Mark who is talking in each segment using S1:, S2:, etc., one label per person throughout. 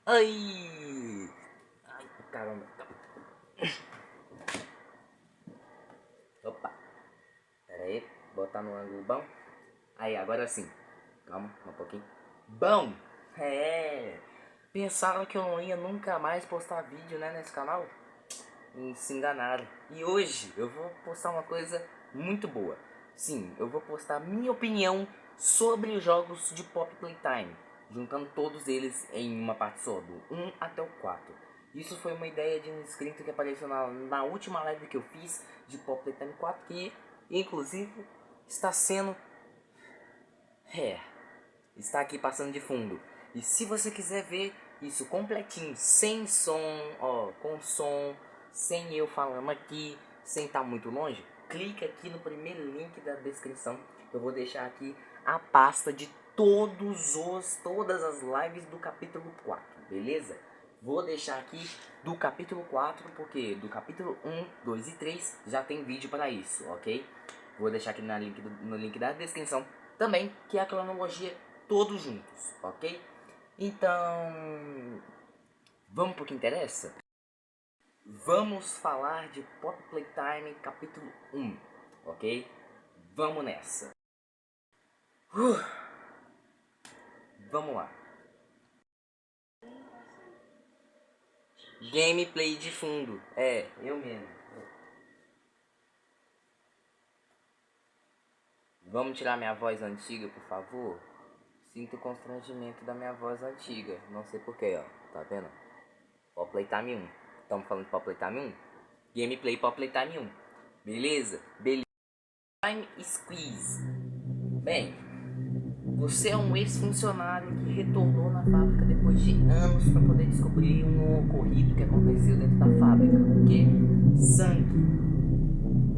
S1: Ai! Ai, caramba. Opa, pera aí, botar no ângulo bom. Aí, agora sim. Calma, um pouquinho. Bom, pensaram que eu não ia nunca mais postar vídeo, né, nesse canal? E se enganaram. E hoje eu vou postar uma coisa muito boa. Sim, eu vou postar minha opinião sobre os jogos de Pop Playtime, juntando todos eles em uma parte só, do 1 até o 4. Isso foi uma ideia de um inscrito que apareceu na última live que eu fiz de Pop Playtime 4, que inclusive está sendo... está aqui passando de fundo. E se você quiser ver isso completinho, sem som, ó, com som, sem eu falando aqui, sem estar muito longe, clica aqui no primeiro link da descrição. Eu vou deixar aqui a pasta de todas as lives do capítulo 4, beleza? Vou deixar aqui do capítulo 4, porque do capítulo 1, 2 e 3 já tem vídeo para isso, ok? Vou deixar aqui no link da descrição também, que é a cronologia todos juntos, ok? Então, vamos pro que interessa? Vamos falar de Pop Playtime capítulo 1, ok? Vamos nessa. Vamos lá. Gameplay de fundo. É, eu mesmo. Vamos tirar minha voz antiga, por favor? Sinto o constrangimento da minha voz antiga. Não sei porquê, ó. Tá vendo? Pop Playtime 1. Estamos falando de Pop Playtime 1? Gameplay Pop Playtime 1. Beleza? Beleza. Time Squeeze. Bem, você é um ex-funcionário que retornou na fábrica depois de anos para poder descobrir um ocorrido que aconteceu dentro da fábrica. Porque sangue,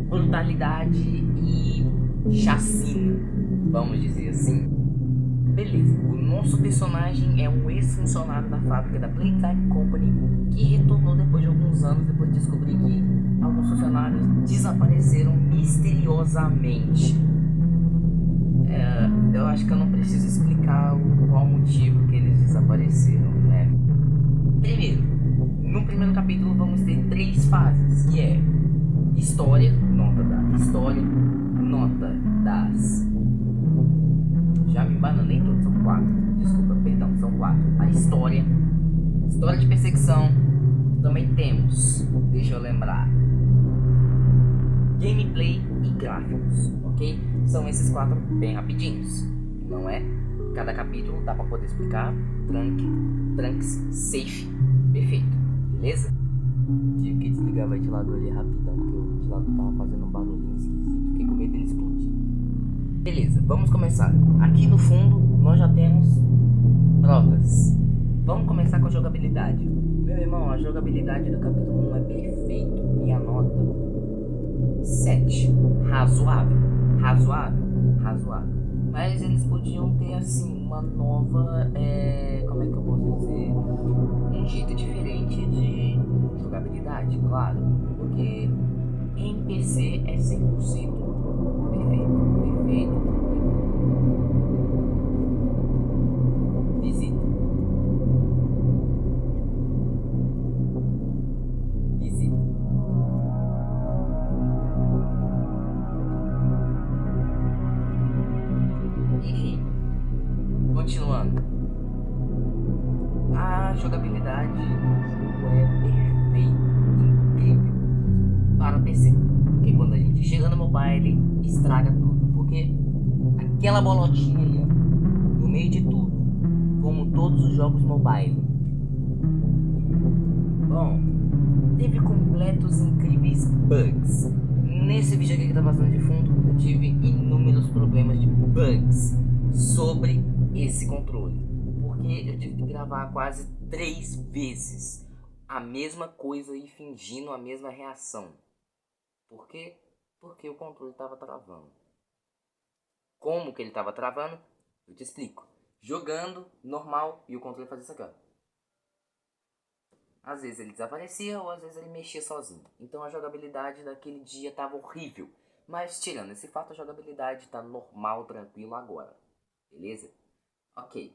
S1: brutalidade e chacina, vamos dizer assim. Beleza, o nosso personagem é um ex-funcionário da fábrica da Playtime Company que retornou depois de alguns anos, depois de descobrir que alguns funcionários desapareceram misteriosamente. Eu acho que eu não preciso explicar qual motivo que eles desapareceram, né? Primeiro, no primeiro capítulo vamos ter 3 fases, que é história, nota da história, nota das... Já me bananei todo, são 4. Desculpa, perdão, são 4. A história de perseguição. Também temos, deixa eu lembrar, gameplay e gráficos, ok? São esses 4 bem rapidinhos, não é? Cada capítulo dá pra poder explicar. Trunks, safe, perfeito, beleza? Tive que desligar o ventilador ali rapidão, porque o ventilador tava fazendo um barulhinho esquisito. Fiquei com medo dele explodir. Beleza, vamos começar. Aqui no fundo nós já temos provas. Vamos começar com a jogabilidade. Meu irmão, a jogabilidade do capítulo 1 é perfeito. Minha nota 7. Razoável. Mas eles podiam ter assim uma nova, como é que eu posso dizer? Um jeito diferente de jogabilidade, claro. Porque em PC é 100% perfeito. Visita. Enfim, continuando. A jogabilidade do jogo é perfeita, incrível para PC. Porque quando a gente chega no mobile, estraga tudo. Porque aquela bolotinha ali, ó, no meio de tudo, como todos os jogos mobile. Bom, teve completos incríveis bugs. Nesse vídeo aqui que tá passando de fundo, eu tive inúmeros problemas de bugs sobre esse controle. Porque eu tive que gravar quase 3 vezes a mesma coisa e fingindo a mesma reação. Por quê? Porque o controle estava travando. Como que ele estava travando? Eu te explico. Jogando normal e o controle fazia isso aqui, ó. Às vezes ele desaparecia ou às vezes ele mexia sozinho. Então a jogabilidade daquele dia estava horrível. Mas tirando esse fato, a jogabilidade está normal, tranquilo agora. Beleza? Ok.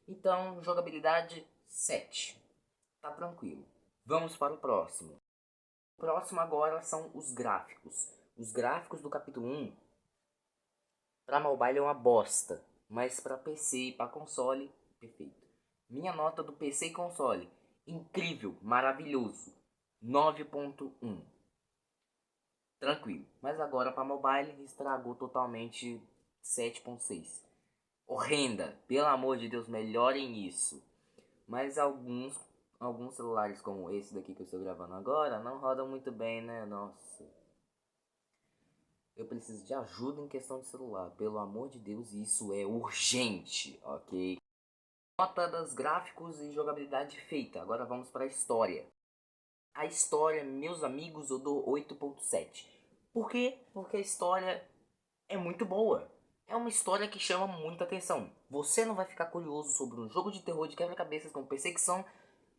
S1: Então, jogabilidade 7. Tá tranquilo. Vamos para o próximo. O próximo agora são os gráficos. Os gráficos do capítulo 1 para mobile é uma bosta, mas para PC e para console, perfeito. Minha nota do PC e console, incrível, maravilhoso, 9.1. Tranquilo. Mas agora para mobile estragou totalmente, 7.6. Horrenda, pelo amor de Deus, melhorem isso. Mas alguns celulares como esse daqui que eu estou gravando agora não rodam muito bem, né? Nossa. Eu preciso de ajuda em questão de celular, pelo amor de Deus, isso é urgente, ok? Nota dos gráficos e jogabilidade feita. Agora vamos para a história. A história, meus amigos, eu dou 8.7. Por quê? Porque a história é muito boa. É uma história que chama muita atenção. Você não vai ficar curioso sobre um jogo de terror de quebra-cabeças com perseguição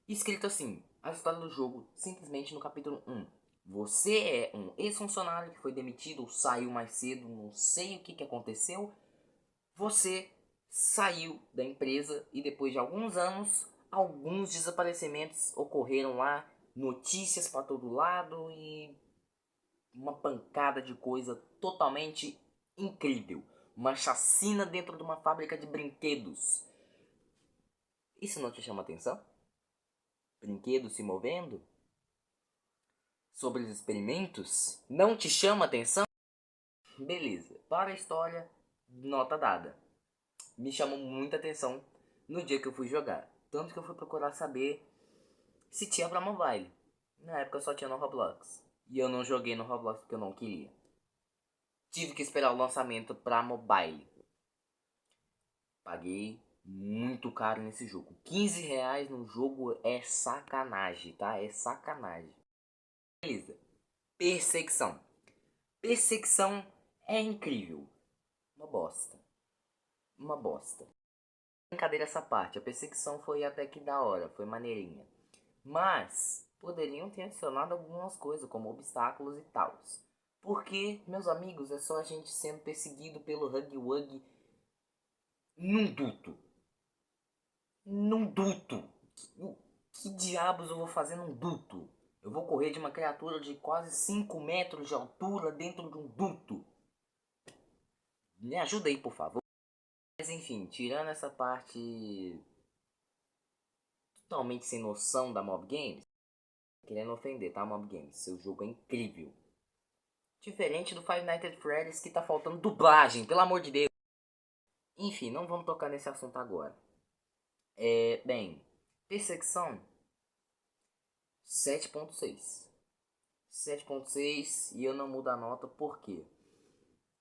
S1: escrito assim. A história do jogo, simplesmente no capítulo 1. Você é um ex-funcionário que foi demitido ou saiu mais cedo, não sei o que aconteceu. Você saiu da empresa e depois de alguns anos, alguns desaparecimentos ocorreram lá, notícias para todo lado e uma pancada de coisa totalmente incrível. Uma chacina dentro de uma fábrica de brinquedos. Isso não te chama atenção? Brinquedos se movendo? Sobre os experimentos? Não te chama atenção? Beleza. Para a história, nota dada. Me chamou muita atenção no dia que eu fui jogar. Tanto que eu fui procurar saber se tinha pra mobile. Na época só tinha no Roblox. E eu não joguei no Roblox porque eu não queria. Tive que esperar o lançamento pra mobile. Paguei muito caro nesse jogo. R$ 15 no jogo é sacanagem, tá? É sacanagem. Beleza. Perseguição. Perseguição é incrível. Uma bosta. Uma bosta. Brincadeira essa parte. A perseguição foi até que da hora. Foi maneirinha. Mas poderiam ter adicionado algumas coisas, como obstáculos e tal. Porque, meus amigos, é só a gente sendo perseguido pelo Huggy Wuggy num duto. Num duto. Que diabos eu vou fazer num duto? Eu vou correr de uma criatura de quase 5 metros de altura dentro de um duto. Me ajuda aí, por favor. Mas enfim, tirando essa parte totalmente sem noção da Mob Games, querendo ofender, tá, Mob Games? Seu jogo é incrível. Diferente do Five Nights at Freddy's que tá faltando dublagem, pelo amor de Deus. Enfim, não vamos tocar nesse assunto agora. Bem, perseguição 7.6. 7.6 e eu não mudo a nota por quê?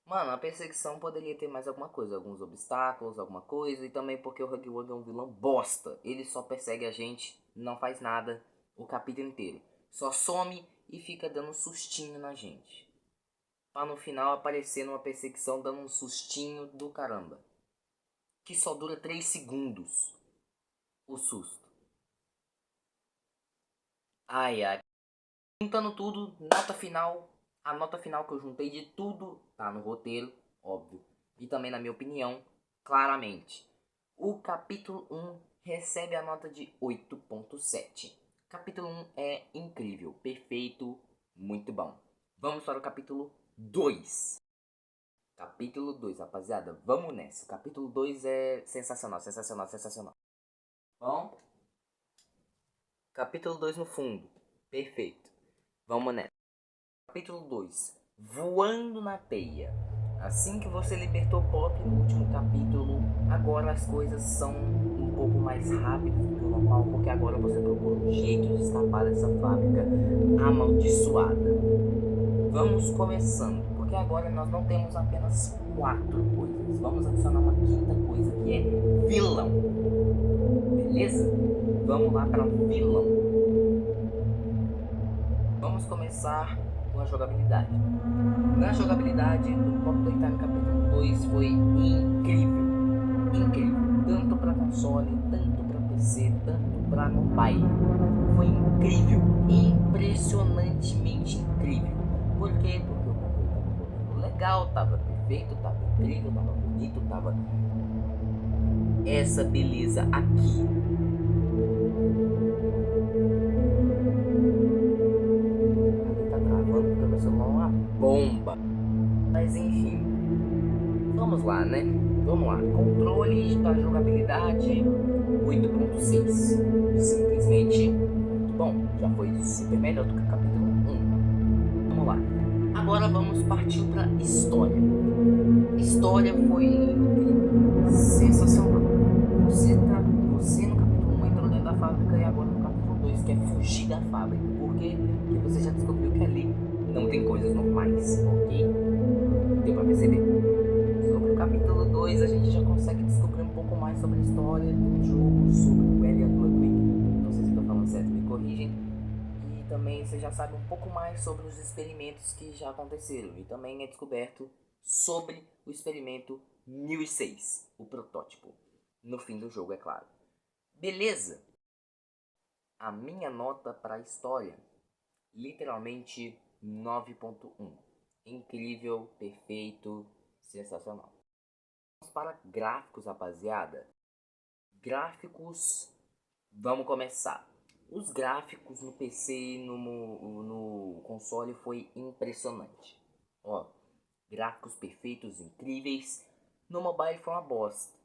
S1: Mano, a perseguição poderia ter mais alguma coisa, alguns obstáculos, alguma coisa, e também porque o Huggy Wuggy é um vilão bosta. Ele só persegue a gente, não faz nada o capítulo inteiro. Só some e fica dando um sustinho na gente. Pra no final aparecer numa perseguição dando um sustinho do caramba. Que só dura 3 segundos. O susto. Ai ai. Juntando tudo, nota final. A nota final que eu juntei de tudo tá no roteiro, óbvio. E também na minha opinião, claramente. O capítulo 1 recebe a nota de 8.7. Capítulo 1 é incrível, perfeito, muito bom. Vamos para o capítulo 2. Capítulo 2, rapaziada, vamos nessa. Capítulo 2 é sensacional, sensacional, sensacional. Bom, capítulo 2 no fundo, perfeito. Vamos nessa. Capítulo 2, voando na teia. Assim que você libertou Pop no último capítulo, agora as coisas são um pouco mais rápidas do que o normal, porque agora você procura um jeito de escapar dessa fábrica amaldiçoada. Vamos começando, porque agora nós não temos apenas 4 coisas. Vamos adicionar uma quinta coisa que é vilão. Beleza? Vamos lá para vilão. Vamos começar com a jogabilidade. Na jogabilidade do Pop Playtime capítulo 2 foi incrível. Incrível. Tanto para console, tanto para PC, tanto para mobile. Foi incrível. Impressionantemente incrível. Por quê? Porque o controle tava legal, tava perfeito, tava incrível, tava bonito, tava essa beleza aqui. Aqui tá travando porque meu celular é uma bomba. Mas enfim, vamos lá, né? Vamos lá. Controle da jogabilidade 8.6. Simplesmente muito bom. Já foi super melhor do que o capítulo 1. Vamos lá. Agora vamos partir para história. História foi incrível, sensacional. Você no capítulo 1 entrou dentro da fábrica e agora no capítulo 2 quer fugir da fábrica. Por quê? Porque você já descobriu que ali não tem coisas normais, ok? Deu pra perceber? Sobre o capítulo 2 a gente já consegue descobrir um pouco mais sobre a história do jogo, sobre o Elliot Ludwig. Não sei se estou falando certo, me corrigem. E também você já sabe um pouco mais sobre os experimentos que já aconteceram. E também é descoberto sobre o experimento 1006, o protótipo. No fim do jogo, é claro. Beleza! A minha nota para a história, literalmente 9.1. Incrível, perfeito, sensacional. Vamos para gráficos, rapaziada. Gráficos, vamos começar. Os gráficos no PC e no console foi impressionante. Ó, gráficos perfeitos, incríveis. No mobile foi uma bosta,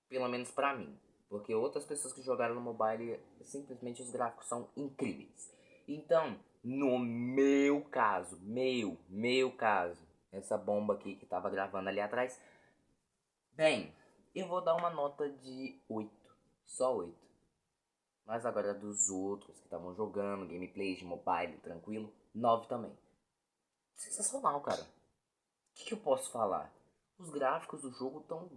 S1: pelo menos pra mim. Porque outras pessoas que jogaram no mobile, simplesmente os gráficos são incríveis. Então, no meu caso, meu caso, essa bomba aqui que tava gravando ali atrás, bem, eu vou dar uma nota de 8, só 8. Mas agora dos outros que estavam jogando, gameplay de mobile, tranquilo, 9 também. Sensacional, cara. O que eu posso falar? Os gráficos do jogo estão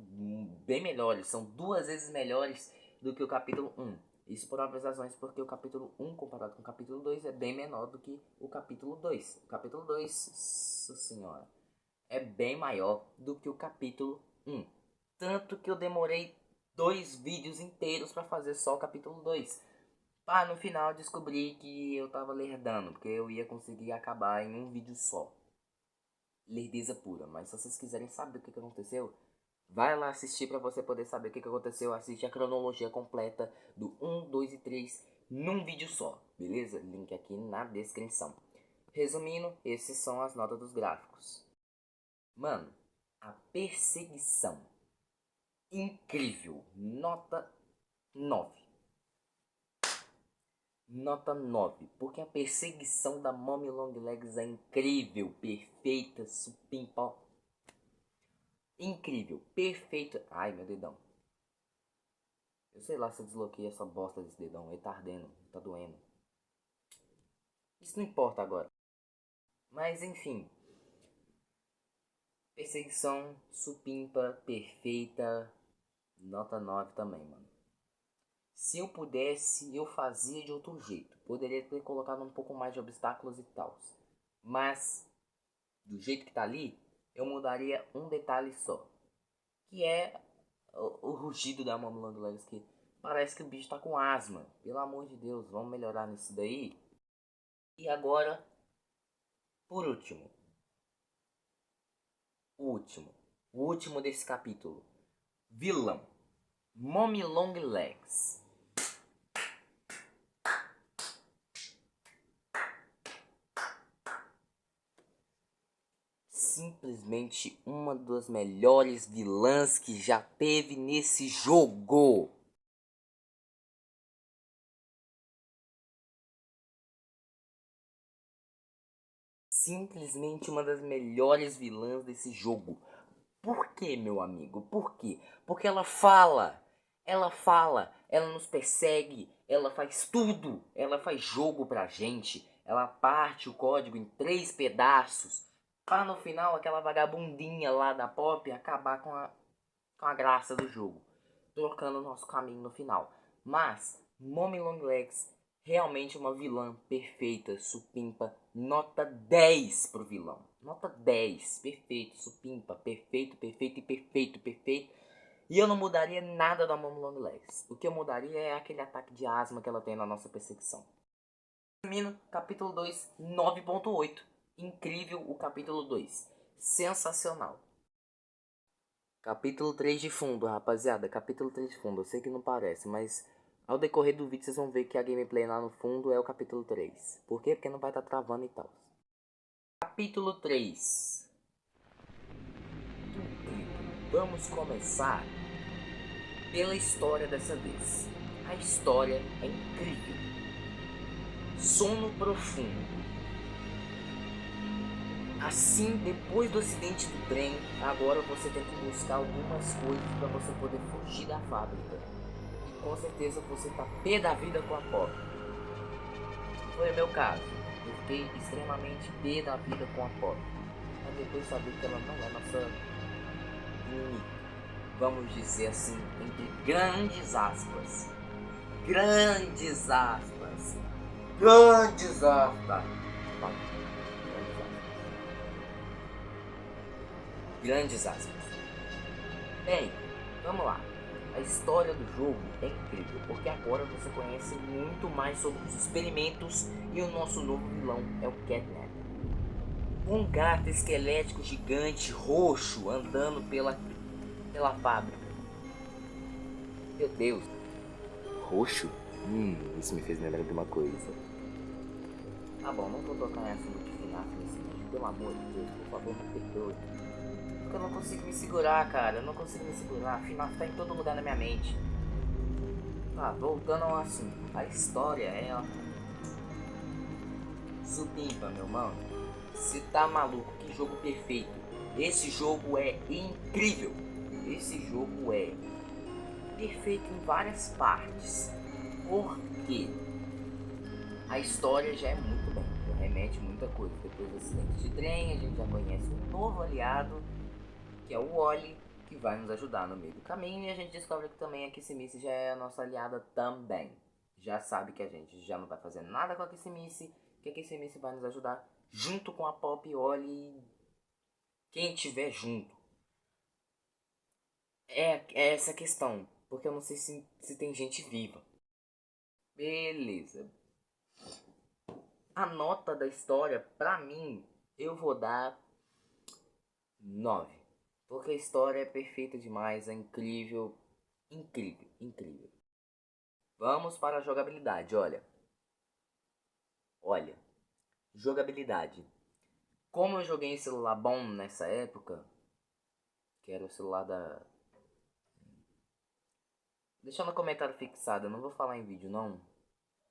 S1: bem melhores, são 2 vezes melhores do que o capítulo 1. Isso por obvias razões, porque o capítulo 1 comparado com o capítulo 2 é bem menor do que o capítulo 2. O capítulo 2, nossa senhora, é bem maior do que o capítulo 1. Tanto que eu demorei 2 vídeos inteiros para fazer só o capítulo 2. Ah, no final descobri que eu tava lerdando, porque eu ia conseguir acabar em um vídeo só. Lerdeza pura, mas se vocês quiserem saber o que aconteceu, vai lá assistir para você poder saber o que aconteceu. Assiste a cronologia completa do 1, 2 e 3 num vídeo só, beleza? Link aqui na descrição. Resumindo, essas são as notas dos gráficos. Mano, a perseguição, incrível, nota 9. Nota 9, porque a perseguição da Mommy Long Legs é incrível, perfeita, supimpa. Incrível, perfeita. Ai, meu dedão. Eu sei lá se eu desloquei essa bosta desse dedão. Ele tá ardendo, tá doendo. Isso não importa agora. Mas enfim. Perseguição, supimpa, perfeita. Nota 9 também, mano. Se eu pudesse, eu fazia de outro jeito. Poderia ter colocado um pouco mais de obstáculos e tal. Mas, do jeito que tá ali, eu mudaria um detalhe só. Que é o rugido da Mommy Long Legs, que parece que o bicho tá com asma. Pelo amor de Deus, vamos melhorar nisso daí. E agora, por último, o último desse capítulo. Vilão, Mommy Long Legs. Simplesmente uma das melhores vilãs que já teve nesse jogo. Simplesmente uma das melhores vilãs desse jogo. Por que, meu amigo? Por quê? Porque ela fala, ela nos persegue, ela faz tudo, ela faz jogo pra gente, ela parte o código em 3 pedaços, pra no final aquela vagabundinha lá da Pop acabar com a graça do jogo, trocando o nosso caminho no final. Mas Mommy Long Legs realmente uma vilã perfeita, supimpa, nota 10 pro vilão. Nota 10, perfeito, supimpa, perfeito, perfeito e perfeito, perfeito. E eu não mudaria nada da Mommy Long Legs. O que eu mudaria é aquele ataque de asma que ela tem na nossa perseguição. Termino, capítulo 2, 9.8. Incrível o capítulo 2. Sensacional. Capítulo 3 de fundo, rapaziada. Capítulo 3 de fundo. Eu sei que não parece, mas ao decorrer do vídeo vocês vão ver que a gameplay lá no fundo é o capítulo 3. Por quê? Porque não vai estar travando e tal. Capítulo 3. Vamos começar pela história dessa vez. A história é incrível. Sono profundo. Assim, depois do acidente do trem, agora você tem que buscar algumas coisas para você poder fugir da fábrica. E com certeza você tá pé da vida com a Pop. Foi o meu caso. Eu fiquei extremamente pé da vida com a Pop. Mas depois saber que ela não é nossa inimiga. Vamos dizer assim, entre grandes aspas. Grandes aspas. Grandes aspas. Grandes aspas. Bem, vamos lá. A história do jogo é incrível, porque agora você conhece muito mais sobre os experimentos e o nosso novo vilão é o Catnap. Um gato esquelético gigante roxo andando pela fábrica. Meu Deus. Roxo? Isso me fez lembrar de uma coisa. Tá bom, não vou tocar em assunto de FNAF nesse vídeo, pelo amor de Deus, por favor, me perdoe. Porque eu não consigo me segurar, cara, eu não consigo me segurar. FNAF tá em todo lugar na minha mente. Tá, voltando ao assunto. A história é ó. Supimpa, meu mano. Você tá maluco? Que jogo perfeito. Esse jogo é incrível. Esse jogo é perfeito em várias partes. Porque a história já é muito bem. Já remete muita coisa. Depois do acidente de trem, a gente já conhece um novo aliado, que é o Wally, que vai nos ajudar no meio do caminho. E a gente descobre que também a Kissimice já é a nossa aliada também. Já sabe que a gente já não vai fazer nada com a Kissimice, que a Kissimice vai nos ajudar junto com a Pop e Wally, quem tiver junto. É essa questão, porque eu não sei se tem gente viva. Beleza. A nota da história, pra mim, eu vou dar 9. Porque a história é perfeita demais, é incrível, incrível, incrível. Vamos para a jogabilidade, olha, jogabilidade. Como eu joguei em celular bom nessa época, que era o celular da... Deixa no comentário fixado, eu não vou falar em vídeo não,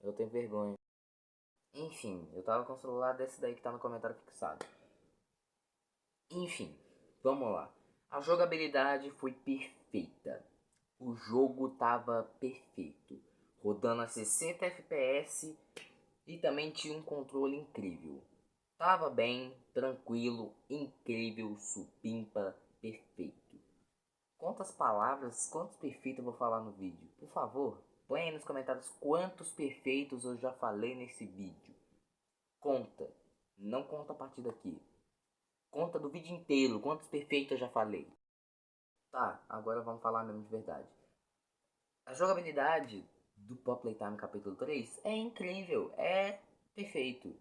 S1: eu tenho vergonha. Enfim, eu tava com o celular desse daí que tá no comentário fixado. Enfim, vamos lá. A jogabilidade foi perfeita. O jogo tava perfeito, rodando a 60 FPS e também tinha um controle incrível. Tava bem, tranquilo, incrível, supimpa, perfeito. Quantas palavras, quantos perfeitos eu vou falar no vídeo? Por favor, põe aí nos comentários quantos perfeitos eu já falei nesse vídeo. Conta, não conta a partir daqui. Conta do vídeo inteiro, quantos perfeitos eu já falei. Tá, agora vamos falar mesmo de verdade. A jogabilidade do Pop Playtime capítulo 3 é incrível, é perfeito,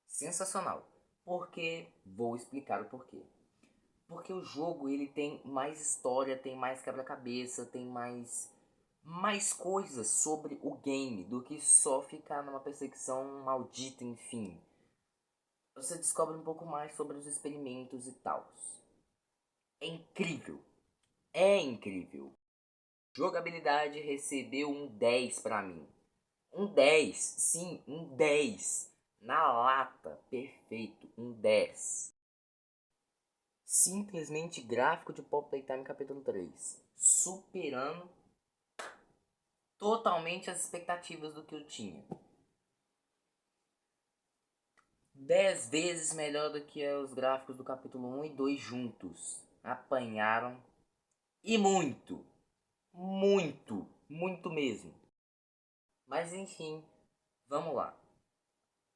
S1: sensacional. Porque, vou explicar o porquê. Porque o jogo ele tem mais história, tem mais quebra-cabeça, tem mais coisas sobre o game do que só ficar numa perseguição maldita, enfim. Você descobre um pouco mais sobre os experimentos e tal. É incrível. É incrível. Jogabilidade recebeu um 10 pra mim. Um 10, sim, um 10. Na lata, perfeito, um 10. Simplesmente gráfico de Pop Playtime capítulo 3. Superando totalmente as expectativas do que eu tinha. 10 vezes melhor do que os gráficos do capítulo 1 e 2 juntos. Apanharam. E muito. Muito. Muito mesmo. Mas enfim, vamos lá.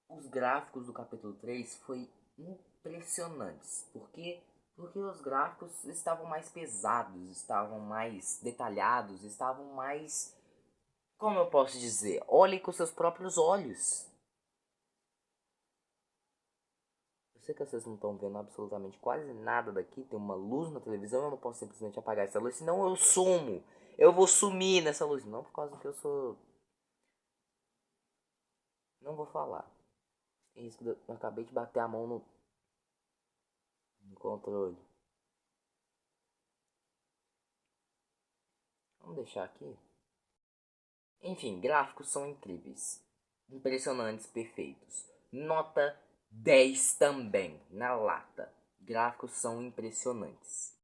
S1: Os gráficos do capítulo 3 foi impressionantes. Porque os gráficos estavam mais pesados, estavam mais detalhados, estavam mais... Como eu posso dizer? Olhe com seus próprios olhos. sei que vocês não estão vendo absolutamente quase nada daqui. Tem uma luz na televisão, eu não posso simplesmente apagar essa luz, senão eu sumo. Eu vou sumir nessa luz. Não por causa que eu sou... Não vou falar. Tem isso que eu acabei de bater a mão no controle. Vamos deixar aqui. Enfim, gráficos são incríveis. Impressionantes, perfeitos. Nota 10 também, na lata. Gráficos são impressionantes.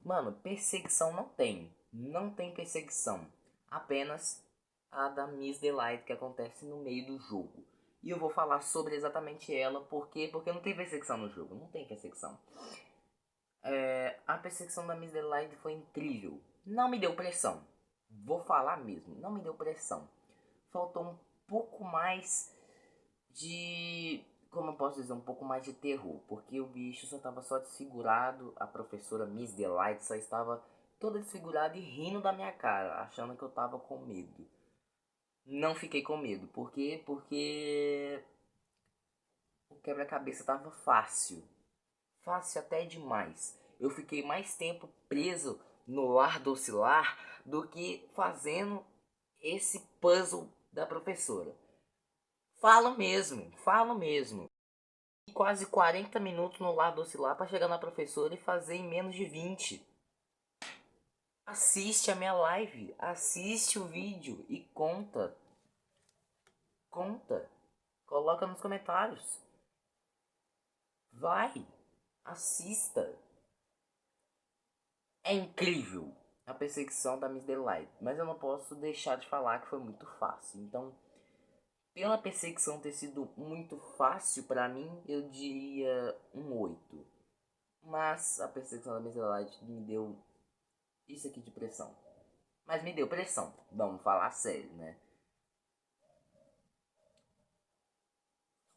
S1: Mano, perseguição não tem. Não tem perseguição. Apenas a da Miss Delight que acontece no meio do jogo. E eu vou falar sobre exatamente ela. Por quê? Porque não tem perseguição no jogo. Não tem perseguição. A perseguição da Miss Delight foi incrível. Não me deu pressão. Vou falar mesmo. Não me deu pressão. Faltou um pouco mais de... Como eu posso dizer? Um pouco mais de terror. Porque o bicho só estava só desfigurado. A professora Miss Delight só estava toda desfigurada e rindo da minha cara. Achando que eu tava com medo. Não fiquei com medo. Por quê? Porque o quebra-cabeça tava fácil. Fácil até demais. Eu fiquei mais tempo preso no lar docilar do que fazendo esse puzzle da professora. Falo mesmo, falo mesmo. Quase 40 minutos no lar docilar para chegar na professora e fazer em menos de 20. Assiste a minha live, assiste o vídeo e conta. Conta. Coloca nos comentários. Vai, assista. É incrível a perseguição da Miss Delight, mas eu não posso deixar de falar que foi muito fácil. Então, pela perseguição ter sido muito fácil pra mim, eu diria um 8. Mas a perseguição da Miss Delight me deu isso aqui de pressão. Mas me deu pressão, vamos falar sério, né?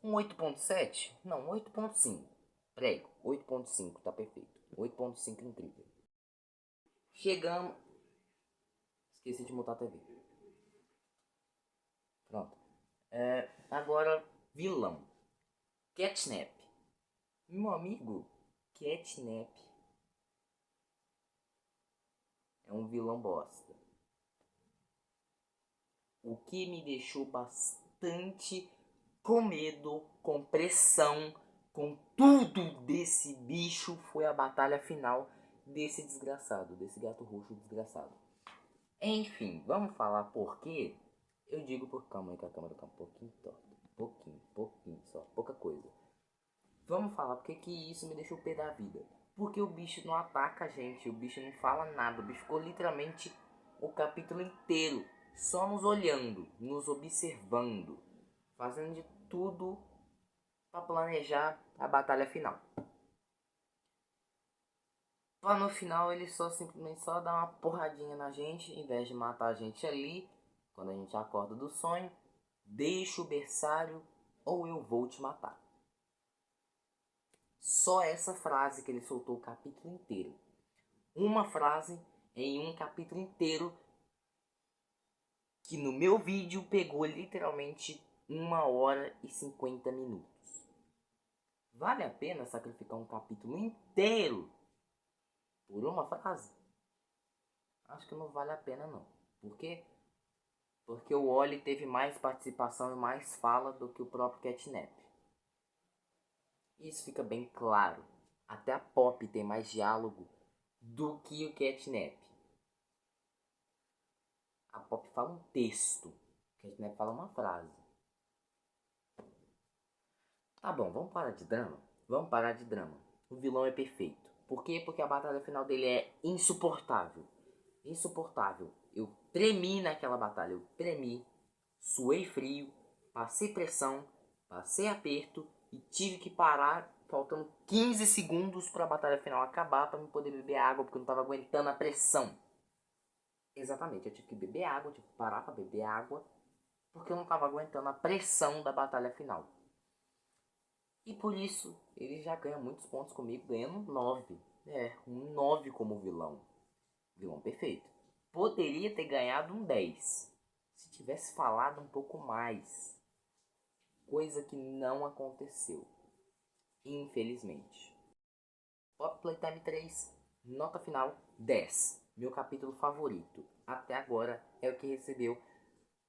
S1: Um 8.7? Não, 8.5. Peraí, 8.5 tá perfeito. 8.5 incrível. Chegamos... Esqueci de mutar a TV. Pronto. Agora, vilão. Catnap. Meu amigo, Catnap é um vilão bosta. O que me deixou bastante com medo, com pressão, com tudo desse bicho foi a batalha final desse desgraçado, desse gato roxo desgraçado. Enfim, vamos falar por quê? Eu digo por... Calma aí que a câmera tá um pouquinho torta. Pouquinho só, pouca coisa. Vamos falar porque que isso me deixou pé da vida. Porque o bicho não ataca a gente, o bicho não fala nada. O bicho ficou literalmente o capítulo inteiro só nos olhando, nos observando, fazendo de tudo para planejar a batalha final. Pra no final ele só simplesmente só dá uma porradinha na gente, em vez de matar a gente ali, quando a gente acorda do sonho, deixa o berçário ou eu vou te matar. Só essa frase que ele soltou o capítulo inteiro. Uma frase em um capítulo inteiro que no meu vídeo pegou literalmente 1 hora e 50 minutos. Vale a pena sacrificar um capítulo inteiro por uma frase? Acho que não vale a pena não. Por quê? Porque o Wally teve mais participação e mais fala do que o próprio Catnap. Isso fica bem claro. Até a Pop tem mais diálogo do que o Catnap. A Pop fala um texto, o Catnap fala uma frase. Tá bom, vamos parar de drama? Vamos parar de drama. O vilão é perfeito. Por quê? Porque a batalha final dele é insuportável. Insuportável. Eu tremi naquela batalha. Eu tremi, suei frio, passei pressão, passei aperto e tive que parar faltando 15 segundos para a batalha final acabar para eu poder beber água porque eu não estava aguentando a pressão. Exatamente, eu tive que beber água, tive que parar para beber água porque eu não estava aguentando a pressão da batalha final. E por isso ele já ganha muitos pontos comigo, ganhando 9. Um 9 como vilão. Vilão perfeito. Poderia ter ganhado um 10 se tivesse falado um pouco mais. Coisa que não aconteceu. infelizmente. Poppy Playtime 3, nota final 10. Meu capítulo favorito. Até agora é o que recebeu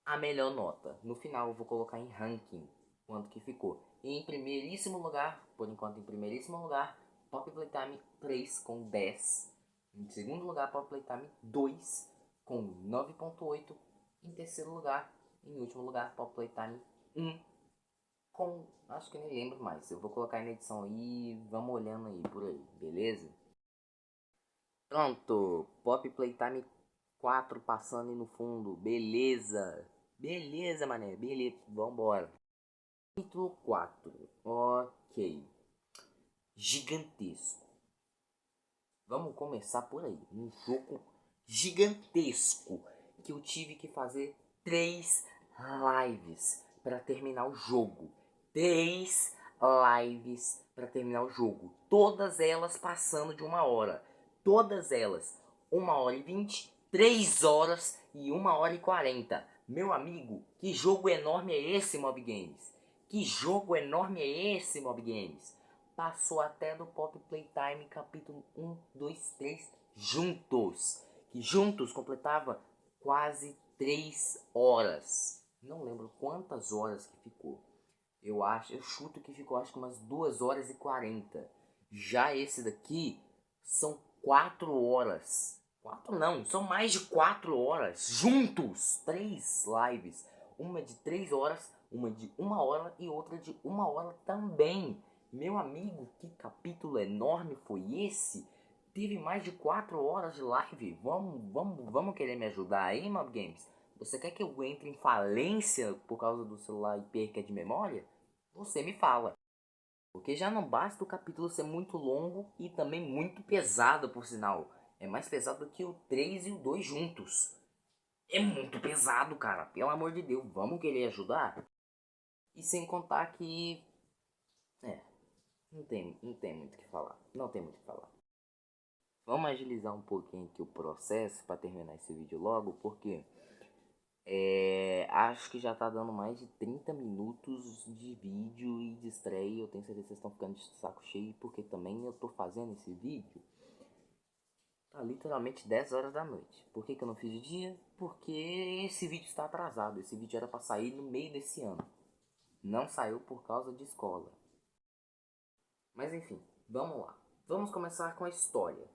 S1: a melhor nota. No final eu vou colocar em ranking quanto que ficou. Em primeiríssimo lugar, por enquanto em primeiríssimo lugar, Poppy Playtime 3 com 10. Em segundo lugar, Poppy Playtime 2 com 9.8. Em terceiro lugar, em último lugar, Poppy Playtime 1 com, acho que nem lembro mais. Eu vou colocar aí na edição aí, vamos olhando aí por aí, beleza? Pronto, Poppy Playtime 4 passando aí no fundo, beleza? Beleza, mané, beleza, vambora. Capítulo 4, ok. Gigantesco. Vamos começar por aí. Um jogo gigantesco que eu tive que fazer 3 lives para terminar o jogo. 3 lives para terminar o jogo. Todas elas passando de 1 hora. Todas elas 1h20, 3 horas e 1h40. Meu amigo, que jogo enorme é esse, Mob Games? Que jogo enorme é esse, Mob Games? Passou até do Poppy Playtime capítulo 1, 2, 3 juntos. Que juntos completava quase 3 horas. Não lembro quantas horas que ficou. Eu chuto que ficou acho que umas 2h40. Já esse daqui são 4 horas. 4 não, são mais de 4 horas juntos. 3 lives. Uma de 3 horas, uma de 1 hora e outra de 1 hora também. Meu amigo, que capítulo enorme foi esse? Teve mais de 4 horas de live. Vamos querer me ajudar aí, Mob Games? Você quer que eu entre em falência por causa do celular e perca de memória? Você me fala. Porque já não basta o capítulo ser muito longo e também muito pesado, por sinal. É mais pesado do que o 3 e o 2 juntos. É muito pesado, cara. Pelo amor de Deus, vamos querer ajudar? E sem contar que... Não tem muito o que falar. Não tem muito o que falar. Vamos agilizar um pouquinho aqui o processo para terminar esse vídeo logo, porque acho que já tá dando mais de 30 minutos de vídeo e de estreia. Eu tenho certeza que vocês estão ficando de saco cheio, porque também eu tô fazendo esse vídeo tá literalmente 10 horas da noite. Por que eu não fiz de dia? Porque esse vídeo está atrasado. Esse vídeo era para sair no meio desse ano. Não saiu por causa de escola. Mas enfim, vamos lá. Vamos começar com a história.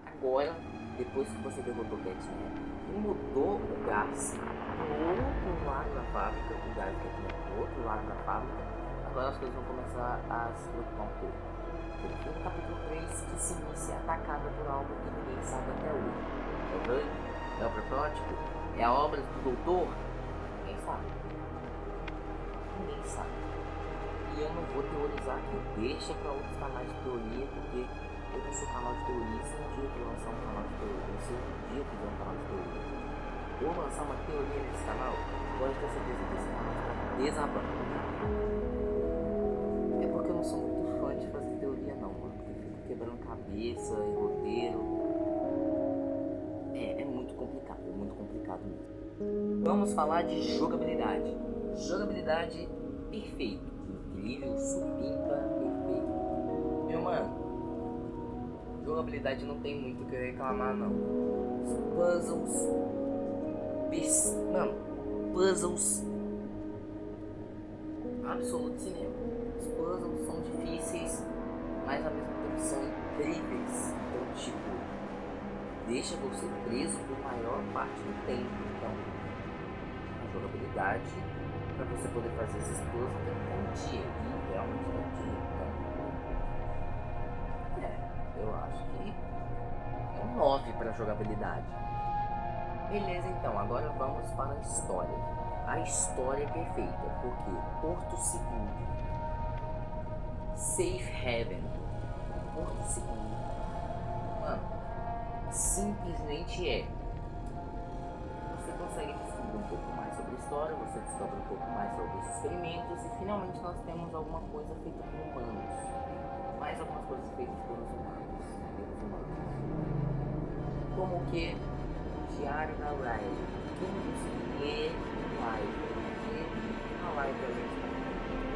S1: Agora, depois que você derrotou o Catnap e mudou o gás do outro lado da fábrica, o gás do outro lado da fábrica, agora as coisas vão começar a se preocupar um pouco. Porque no capítulo 3 que se inicia atacada por algo que ninguém sabe até hoje. É o Bug? É o protótipo? É a obra do doutor? Ninguém sabe. Ninguém sabe. E eu não vou teorizar aqui, deixa para outros canais de teoria, porque eu não sou canal de teoria. Se um dia eu lançar um canal de teoria, se um dia eu fizer um canal de teoria, ou lançar uma teoria nesse canal, pode ter certeza que esse canal está desabando. É porque eu não sou muito fã de fazer teoria não, mano, porque fico quebrando cabeça e roteiro. É muito complicado mesmo. Vamos falar de jogabilidade. Jogabilidade perfeito, incrível, supimpa, perfeito. Meu mano, jogabilidade não tem muito o que reclamar não. Os puzzles, puzzles absoluto cinema. Os puzzles são difíceis, mas ao mesmo tempo são incríveis. Então tipo, deixa você preso por maior parte do tempo. Então a jogabilidade, para você poder fazer esses puzzles, tem que ter um dia, e realmente tem um dia. Então eu acho que é um 9 para jogabilidade. Beleza, então, agora vamos para a história. A história é perfeita, porque Porto Seguro, Safe Haven, Porto Seguro, mano, simplesmente Você consegue descobrir um pouco mais sobre a história, você descobre um pouco mais sobre os experimentos e finalmente nós temos alguma coisa feita por humanos. Mais algumas coisas feitas por humanos. Como que o Diário da Riley. Quem não conseguiu ler live? Porque a live ali está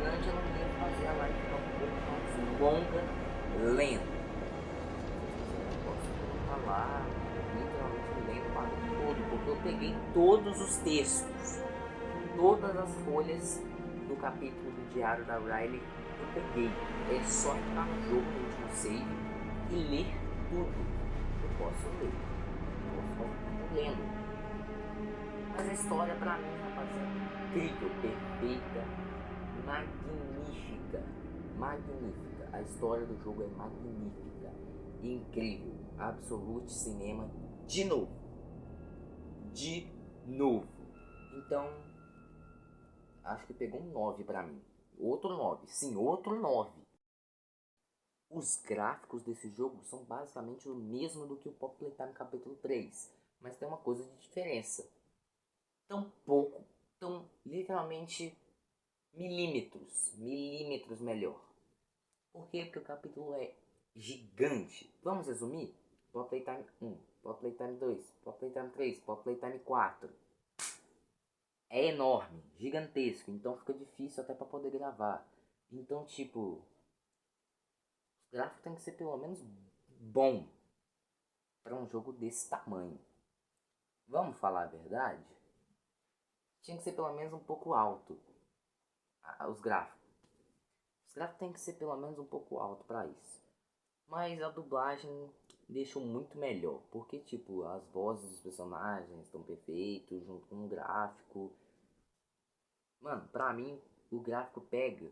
S1: grande, eu não ia fazer a live ficar um pouco mais todos os textos, todas as folhas do capítulo do diário da Riley eu peguei. É só entrar no jogo no último save e ler tudo. Eu posso ler, eu posso lendo. Mas a história pra mim, rapaziada, incrível, perfeita, magnífica. Magnífica. A história do jogo é magnífica, incrível. Absolute Cinema de novo. De novo. Então, acho que pegou um 9 pra mim. Outro 9, sim, outro 9. Os gráficos desse jogo são basicamente o mesmo do que o Pop Playtime capítulo 3. Mas tem uma coisa de diferença. Tão pouco, tão literalmente milímetros melhor. Por quê? Porque o capítulo é gigante. Vamos resumir? Pop Playtime 1, Pop Playtime 2, Pop Playtime 3, Pop Playtime 4. É enorme, gigantesco, então fica difícil até para poder gravar. Então, tipo, os gráficos tem que ser pelo menos bom para um jogo desse tamanho. Vamos falar a verdade? Tinha que ser pelo menos um pouco alto os gráficos. Os gráficos tem que ser pelo menos um pouco alto para isso. Mas a dublagem deixou muito melhor, porque tipo, as vozes dos personagens estão perfeitos junto com o gráfico. Mano, pra mim o gráfico pega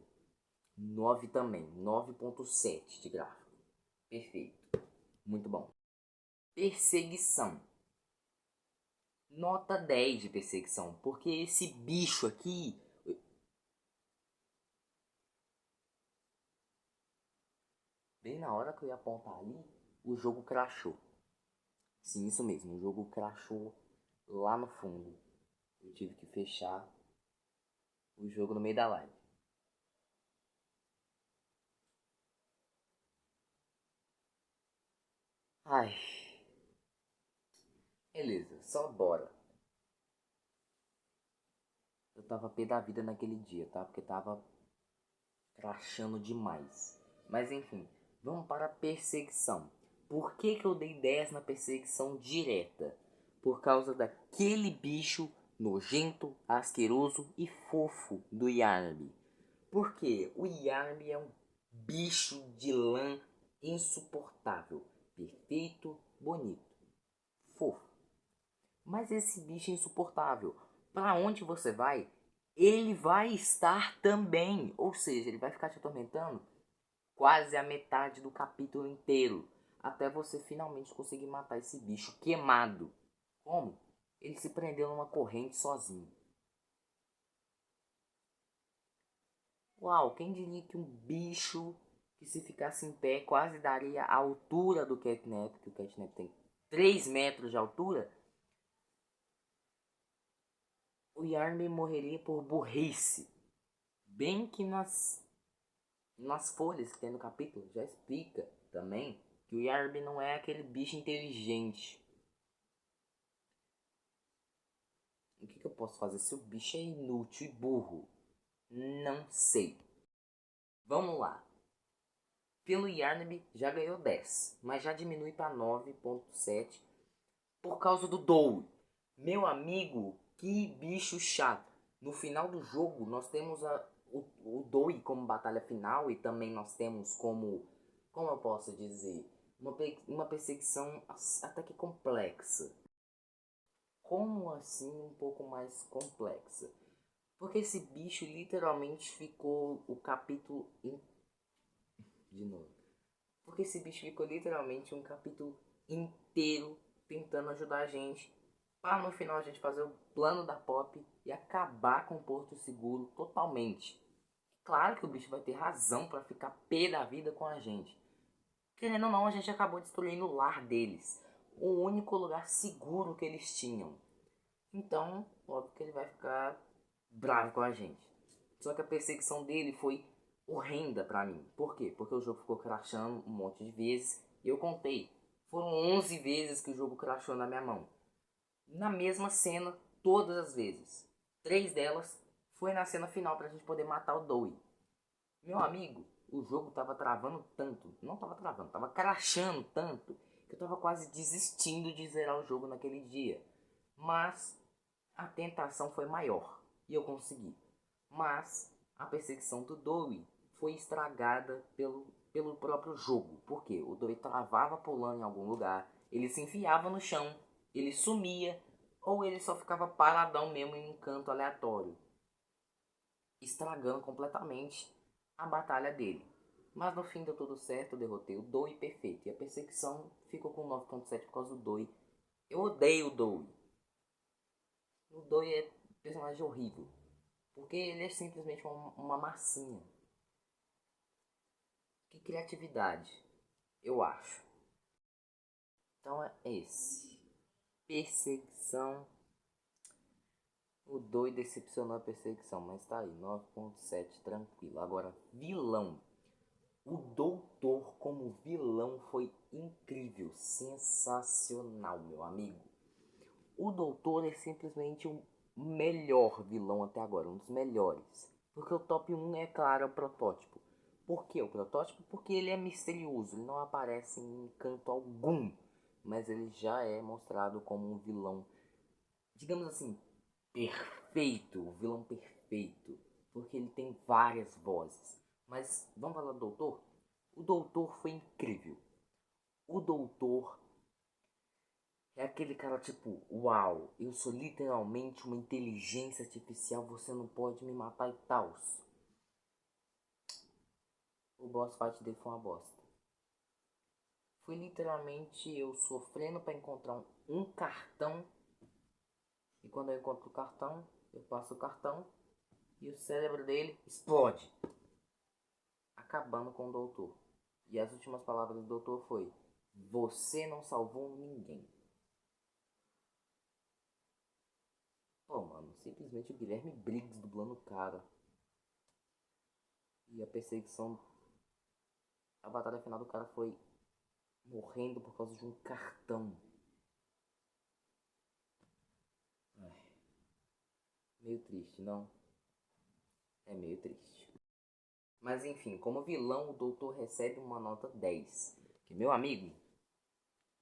S1: 9 também, 9.7 de gráfico. Perfeito. Muito bom. Perseguição. Nota 10 de perseguição, porque esse bicho aqui, bem na hora que eu ia apontar ali, o jogo crashou. Sim, isso mesmo, o jogo crashou lá no fundo. Eu tive que fechar o jogo no meio da live. Ai. Beleza, só bora. Eu tava pé da vida naquele dia, tá? Porque tava crachando demais. Mas enfim, vamos para a perseguição. Por que que eu dei 10 na perseguição direta? Por causa daquele bicho nojento, asqueroso e fofo do Yarby. Porque o Yarby é um bicho de lã insuportável. Perfeito, bonito, fofo. Mas esse bicho é insuportável. Para onde você vai, ele vai estar também. Ou seja, ele vai ficar te atormentando quase a metade do capítulo inteiro. Até você finalmente conseguir matar esse bicho queimado. Como? Ele se prendeu numa corrente sozinho. Uau, quem diria que um bicho que se ficasse em pé quase daria a altura do Catnap, que o Catnap tem 3 metros de altura, o Yarmy morreria por burrice. Bem que nas folhas que tem no capítulo já explica também que o Yarby não é aquele bicho inteligente. O que eu posso fazer se o bicho é inútil e burro? Não sei. Vamos lá. Pelo Yarby já ganhou 10, mas já diminui para 9.7 por causa do Doe. Meu amigo, que bicho chato. No final do jogo nós temos o Doe como batalha final e também nós temos como eu posso dizer, uma perseguição até que complexa. Como assim um pouco mais complexa? Porque esse bicho literalmente ficou o capítulo de novo. Porque esse bicho ficou literalmente um capítulo inteiro tentando ajudar a gente. Para no final a gente fazer o plano da Pop e acabar com o Porto Seguro totalmente. Claro que o bicho vai ter razão para ficar pé da vida com a gente. Querendo ou não, a gente acabou destruindo o lar deles. O único lugar seguro que eles tinham. Então, óbvio que ele vai ficar bravo com a gente. Só que a perseguição dele foi horrenda pra mim. Por quê? Porque o jogo ficou crashando um monte de vezes. E eu contei. Foram 11 vezes que o jogo crashou na minha mão. Na mesma cena, todas as vezes. 3 delas foi na cena final pra gente poder matar o Doe. Meu amigo, o jogo tava travando tanto. Não tava travando, tava crashando tanto. Que eu tava quase desistindo de zerar o jogo naquele dia. Mas a tentação foi maior e eu consegui. Mas a perseguição do Dowie foi estragada pelo próprio jogo. Porque o Dowie travava pulando em algum lugar, ele se enfiava no chão, ele sumia, ou ele só ficava paradão mesmo em um canto aleatório, estragando completamente a batalha dele. Mas no fim deu tudo certo, eu derrotei o Dowie perfeito. E a perseguição ficou com 9.7 por causa do Dowie. Eu odeio o Dowie. O Dowie é um personagem horrível. Porque ele é simplesmente uma massinha. Que criatividade, eu acho. Então é esse. Perseguição. O Dowie decepcionou a perseguição, mas tá aí, 9.7, tranquilo. Agora, vilão. O Doutor como vilão foi incrível, sensacional, meu amigo. O Doutor é simplesmente o melhor vilão até agora, um dos melhores. Porque o top 1 é claro, é o protótipo. Por que o protótipo? Porque ele é misterioso, ele não aparece em canto algum. Mas ele já é mostrado como um vilão, digamos assim, perfeito, o vilão perfeito. Porque ele tem várias vozes. Mas vamos falar do Doutor? O Doutor foi incrível. O Doutor é aquele cara tipo, uau, eu sou literalmente uma inteligência artificial, você não pode me matar e tal. O boss fight dele foi uma bosta. Foi literalmente eu sofrendo para encontrar um cartão. E quando eu encontro o cartão, eu passo o cartão e o cérebro dele explode, acabando com o doutor. E as últimas palavras do doutor foi: você não salvou ninguém. Pô, mano, simplesmente o Guilherme Briggs dublando o cara. E a perseguição, a batalha final do cara foi morrendo por causa de um cartão. Ai, meio triste, não? É meio triste. Mas enfim, como vilão, o doutor recebe uma nota 10. Que, meu amigo,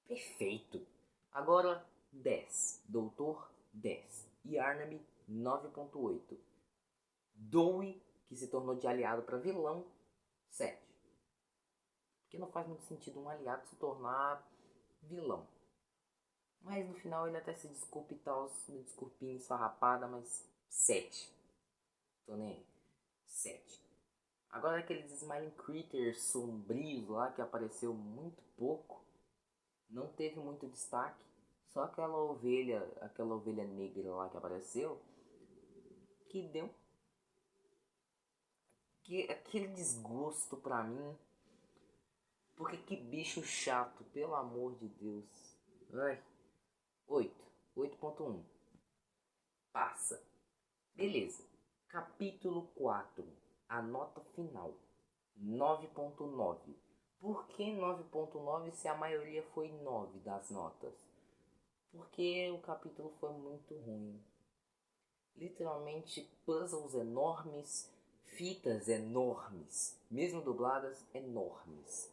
S1: perfeito. Agora, 10. Doutor, 10. Yarnamy, 9.8. Dowie, que se tornou de aliado para vilão, 7. Porque não faz muito sentido um aliado se tornar vilão. Mas no final ele até se desculpa e tal, uma desculpinha esfarrapada, mas 7. Tô nem aí. 7. Agora aqueles Smiling Critters sombrios lá que apareceu muito pouco, não teve muito destaque. Só aquela ovelha negra lá que apareceu, que deu aquele desgosto pra mim. Porque que bicho chato, pelo amor de Deus. Ai. 8. 8.1. Passa. Beleza. Capítulo 4. A nota final. 9.9. Por que 9.9 se a maioria foi 9 das notas? Porque o capítulo foi muito ruim. Literalmente puzzles enormes, fitas enormes, mesmo dubladas enormes.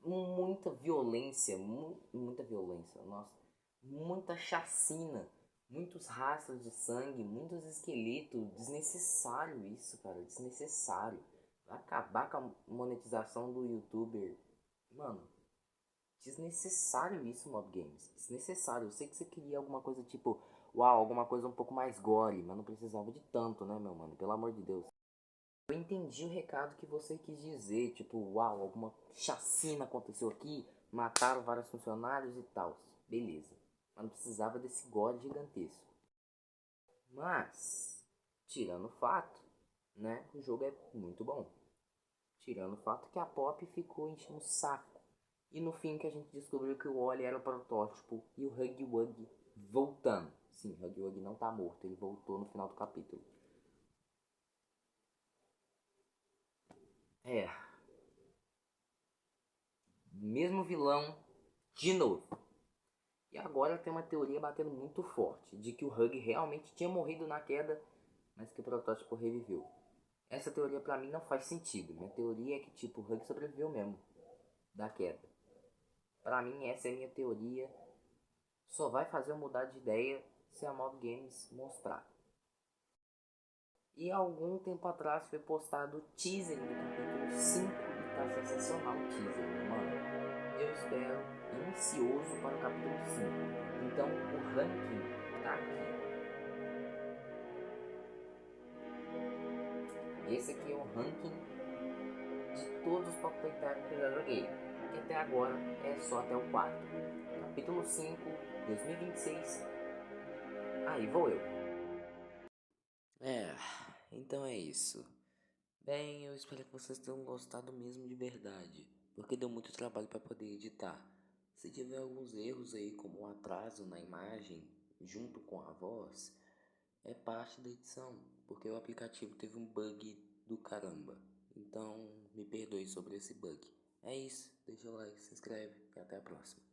S1: Muita violência, nossa. Muita chacina, muitos rastros de sangue, muitos esqueletos. Desnecessário isso, cara, desnecessário. Vai acabar com a monetização do youtuber. Mano, desnecessário isso, Mob Games. Desnecessário. Eu sei que você queria alguma coisa tipo, uau, alguma coisa um pouco mais gore, mas não precisava de tanto, né, meu mano? Pelo amor de Deus. Eu entendi o recado que você quis dizer, tipo, uau, alguma chacina aconteceu aqui, mataram vários funcionários e tal. Beleza. Mas não precisava desse gore gigantesco. Mas, tirando o fato, né, o jogo é muito bom. Tirando o fato que a Pop ficou enchendo o saco. E no fim que a gente descobriu que o Wally era o protótipo e o Huggy Wuggy voltando. Sim, o Huggy Wuggy não tá morto, ele voltou no final do capítulo. É, mesmo vilão de novo. E agora tem uma teoria batendo muito forte de que o Hug realmente tinha morrido na queda, mas que o protótipo reviveu. Essa teoria pra mim não faz sentido. Minha teoria é que tipo o Hug sobreviveu mesmo da queda. Pra mim essa é a minha teoria. Só vai fazer eu mudar de ideia se a Mob Games mostrar. E algum tempo atrás foi postado o teaser do capítulo 5 e tá sensacional o teaser, mano. Eu espero, ansioso para o capítulo 5. Então o ranking tá aqui. Esse aqui é o ranking de todos os Pocket Time que eu já joguei. Que até agora é só até o 4. Capítulo 5, 2026. Aí vou eu. Então é isso. Bem, eu espero que vocês tenham gostado mesmo de verdade, porque deu muito trabalho para poder editar. Se tiver alguns erros aí, como um atraso na imagem junto com a voz, é parte da edição, porque o aplicativo teve um bug do caramba. Então, me perdoe sobre esse bug. É isso, deixa o like, se inscreve e até a próxima.